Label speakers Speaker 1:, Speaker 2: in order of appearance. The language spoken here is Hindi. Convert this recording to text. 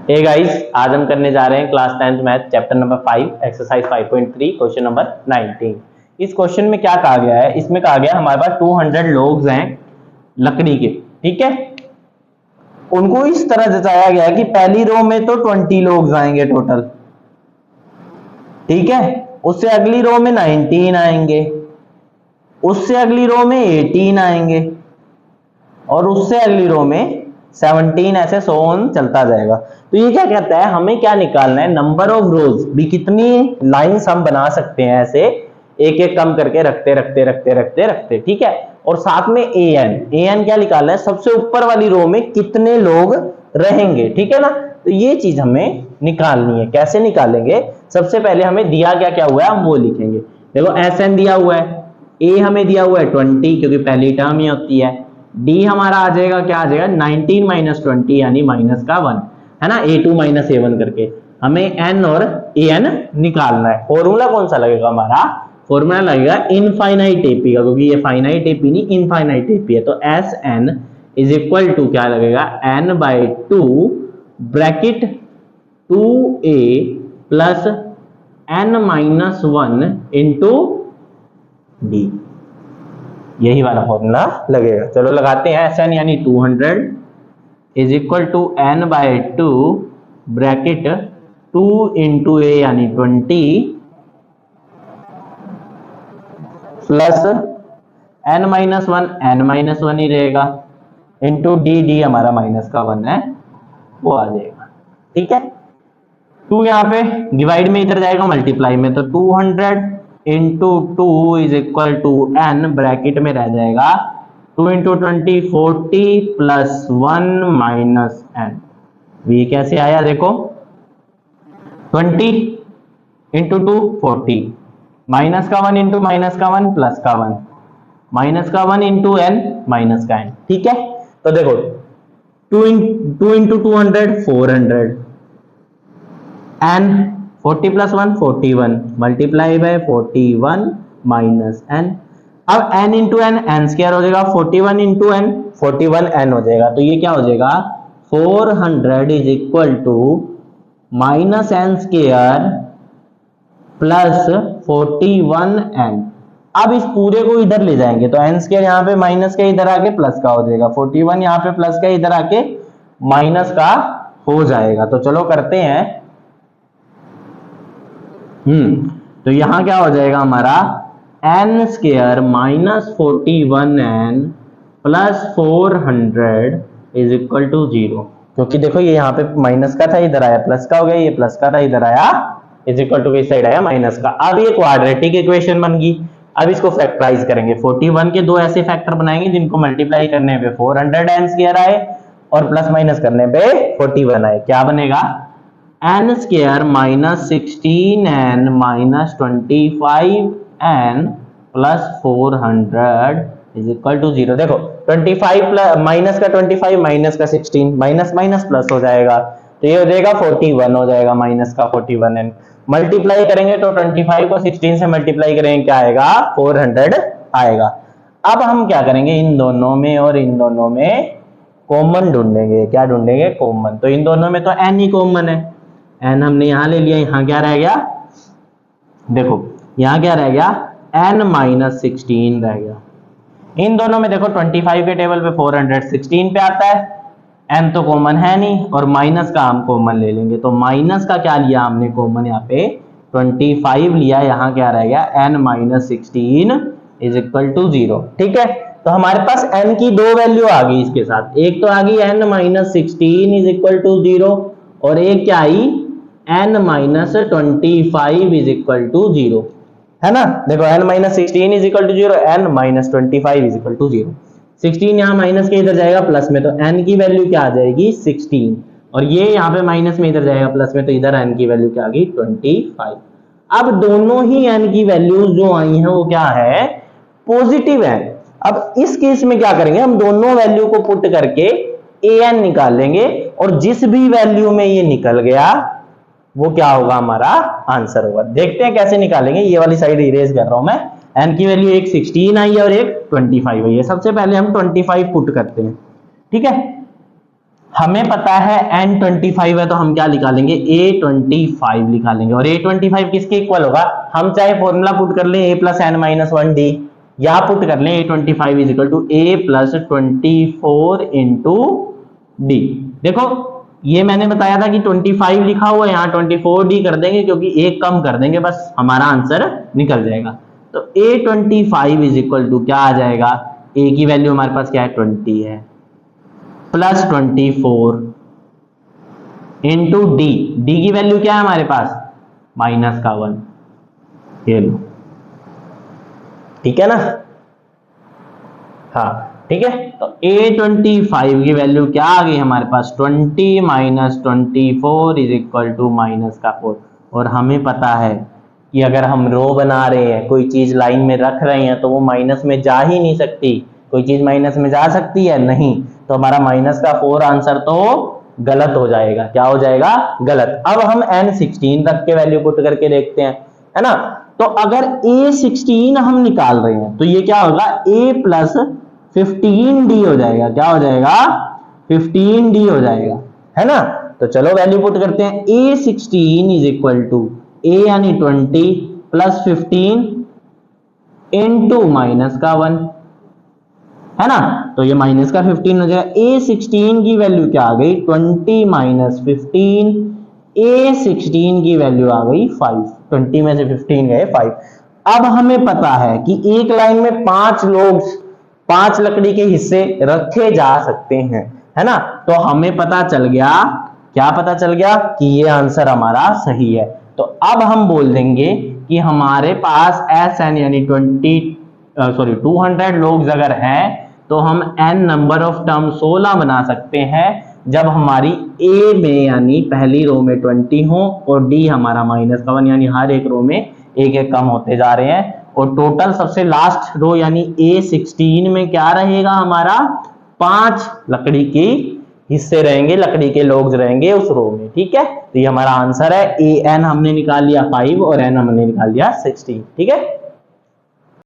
Speaker 1: हे गाइस, आज हम करने जा रहे हैं class 10th math chapter number 5 exercise 5.3 question number 19। इस क्वेश्चन में क्या कहा गया है? इसमें कहा गया हमारे पास 200 लोग हैं लकड़ी के, ठीक है। उनको इस तरह जताया गया है कि पहली रो में तो 20 लोग आएंगे टोटल, ठीक है। उससे अगली रो में 19 आएंगे, उससे अगली रो में 18 आएंगे और उससे अगली रो में 17, ऐसे सो ऑन चलता जाएगा। तो ये क्या कहता है, हमें क्या निकालना है, नंबर ऑफ रोज भी कितनी लाइंस हम बना सकते हैं, ऐसे एक एक कम करके रखते रखते रखते रखते रखते, ठीक है। और साथ में एन क्या निकालना है, सबसे ऊपर वाली रो में कितने लोग रहेंगे, ठीक है ना। तो ये चीज हमें निकालनी है। कैसे निकालेंगे? सबसे पहले हमें दिया क्या क्या हुआ है हम वो लिखेंगे। देखो SN दिया हुआ है, ए हमें दिया हुआ है 20 क्योंकि पहली टर्म ही होती है। डी हमारा आ जाएगा, क्या आ जाएगा 19 माइनस 20 यानी माइनस का 1, है ना, A2 माइनस A1 करके हमें एन और AN निकालना है। फॉर्मूला कौन सा लगेगा हमारा? फॉर्मूला लगेगा इनफाइनाइट एपी का, क्योंकि ये फाइनाइट एपी नहीं इनफाइनाइट एपी है। तो SN इज इक्वल टू क्या लगेगा, n/2 bracket 2a plus n-1 into D, यही वाला फॉर्मूला लगेगा। चलो लगाते हैं। SN यानी 200 is equal to n/2 bracket 2 into A यानी 20 प्लस n-1 ही रहेगा इंटू डी हमारा माइनस का 1 है, वो आ जाएगा, ठीक है। 2 यहाँ पे डिवाइड में इधर जाएगा मल्टीप्लाई में, तो 200 into 2 is equal to n bracket में रह जाएगा 2 इंटू 20 40 प्लस 1 माइनस n। ये कैसे आया देखो, 20 इंटू 2 40 माइनस का 1 इंटू माइनस का 1 प्लस का 1 माइनस का 1 इंटू n माइनस का n, ठीक है। तो देखो 2 into 200 400 n 40 plus 1 41 multiply by 41 minus n। अब n इंटू n स्क्वायर हो जाएगा, 41 इंटू n 41 n हो जाएगा। तो ये क्या हो जाएगा 400 is equal to minus n square plus 41 n। अब इस पूरे को इधर ले जाएंगे तो n स्क्वायर यहाँ पे माइनस का इधर आके प्लस का हो जाएगा, 41 यहाँ पे प्लस का इधर आके माइनस का हो जाएगा। तो चलो करते हैं। तो यहां क्या हो जाएगा हमारा n square minus 41n plus 400 is equal to 0, क्योंकि देखो ये यहाँ पे माइनस का था इधर आया प्लस का हो गया, ये प्लस का था इधर आया इज इक्वल टू किस साइड आया माइनस का। अब ये क्वाड्रेटिक इक्वेशन बन गई। अब इसको फैक्टराइज करेंगे। 41 के दो ऐसे फैक्टर बनाएंगे जिनको मल्टीप्लाई करने पे 400 n स्क्वायर आए और प्लस माइनस करने पे 41 आए। क्या बनेगा, n square minus 16n minus 25n plus 400 is equal to 0। देखो 25 प्लस माइनस का 25 माइनस का 16 माइनस माइनस प्लस हो जाएगा, तो ये हो जाएगा 41 हो जाएगा माइनस का 41n। मल्टीप्लाई करेंगे तो 25 को 16 से मल्टीप्लाई करेंगे क्या आएगा 400 आएगा। अब हम क्या करेंगे, इन दोनों में और इन दोनों में कॉमन ढूंढेंगे। क्या ढूंढेंगे, कॉमन। तो इन दोनों में तो n ही कॉमन है, n हमने यहां ले लिया, यहां क्या रह गया, देखो यहां क्या रह गया n माइनस 16 रह गया। इन दोनों में देखो 25 के टेबल पे 400 16 पे आता है, n तो कॉमन है नहीं और माइनस का हम कॉमन ले लेंगे। तो माइनस का क्या लिया हमने कॉमन, यहाँ पे 25 लिया, यहाँ क्या रह गया n minus 16 is equal to 0, ठीक है। तो हमारे पास n की दो वैल्यू आ गई इसके साथ, एक तो आ गई n minus 16 is equal to 0 और एक क्या आई n minus 25 is equal to 0, है ना। देखो n minus 16 is equal to 0, n minus 25 is equal to 0। 16 यहाँ माइनस के इधर जाएगा प्लस में, तो n की वैल्यू क्या आ जाएगी 16, और ये यहाँ पे माइनस में इधर जाएगा प्लस में, तो इधर n की वैल्यू क्या आ गई 25। अब दोनों ही n की वैल्यूज जो आई हैं वो क्या है, पॉजिटिव है। अब इस केस में क्या करेंगे, हम दोनों वैल्यू को पुट करके an निकाल लेंगे और जिस भी वैल्यू में ये निकल गया वो क्या होगा, हमारा आंसर होगा। देखते हैं कैसे निकालेंगे। ये वाली साइड इरेज कर रहा हूं मैं। n की वैल्यू एक 16 आई है और एक 25 आई है। सबसे पहले हम 25 पुट करते हैं, ठीक है। हमें पता है n25 है तो हम क्या निकालेंगे, a25 निकालेंगे। और a25 किसके इक्वल होगा, हम चाहे फॉर्मूला पुट कर लें a plus N minus 1d, या पुट कर लें a25 is equal to a plus 24 into D. देखो ये मैंने बताया था कि 25 लिखा हुआ है, यहाँ 24d कर देंगे क्योंकि एक कम कर देंगे, बस हमारा आंसर निकल जाएगा। तो a25 इज इक्वल टू क्या आ जाएगा, a की वैल्यू हमारे पास क्या है 20 है, प्लस 24 इंटू डी, डी की वैल्यू क्या है हमारे पास माइनस का 1, ये लो, ठीक है ना। हाँ ठीक है, तो a25 की वैल्यू क्या आ गई हमारे पास 20 minus 24 is equal to minus का 4। और हमें पता है कि अगर हम रो बना रहे हैं, कोई चीज लाइन में रख रहे हैं, तो वो माइनस में जा ही नहीं सकती। कोई चीज माइनस में जा सकती है नहीं, तो हमारा माइनस का 4 आंसर तो गलत हो जाएगा। क्या हो जाएगा, गलत। अब हम n16 तक के वैल्यू पुट करके देखते हैं, है ना। तो अगर a16 हम निकाल रहे हैं तो ये क्या होगा, a प्लस 15d हो जाएगा। क्या हो जाएगा, 15d हो जाएगा, है ना। तो चलो वैल्यू पुट करते हैं, a16 is equal to a यानी 20 प्लस 15 इंटू माइनस का 1, है ना। तो ये माइनस का 15 हो जाएगा। a16 की वैल्यू क्या आ गई 20 माइनस 15, a16 की वैल्यू आ गई 5, 20 में से 15 गए 5। अब हमें पता है कि एक लाइन में 5 लोग 5 लकड़ी के हिस्से रखे जा सकते हैं, है ना। तो हमें पता चल गया, क्या पता चल गया कि ये आंसर हमारा सही है। तो अब हम बोल देंगे कि हमारे पास SN यानी 200 लोग अगर हैं तो हम n नंबर ऑफ टर्म 16 बना सकते हैं जब हमारी A में यानी पहली रो में 20 हो और D हमारा माइनस का 1, यानी हर एक रो में एक एक कम होते जा रहे हैं। और टोटल सबसे लास्ट रो यानी A16 में क्या रहेगा हमारा 5 लकड़ी के हिस्से रहेंगे, लकड़ी के लोग रहेंगे उस रो में, ठीक है। तो ये हमारा आंसर है। AN हमने निकाल लिया 5 और N हमने निकाल लिया 16, ठीक है।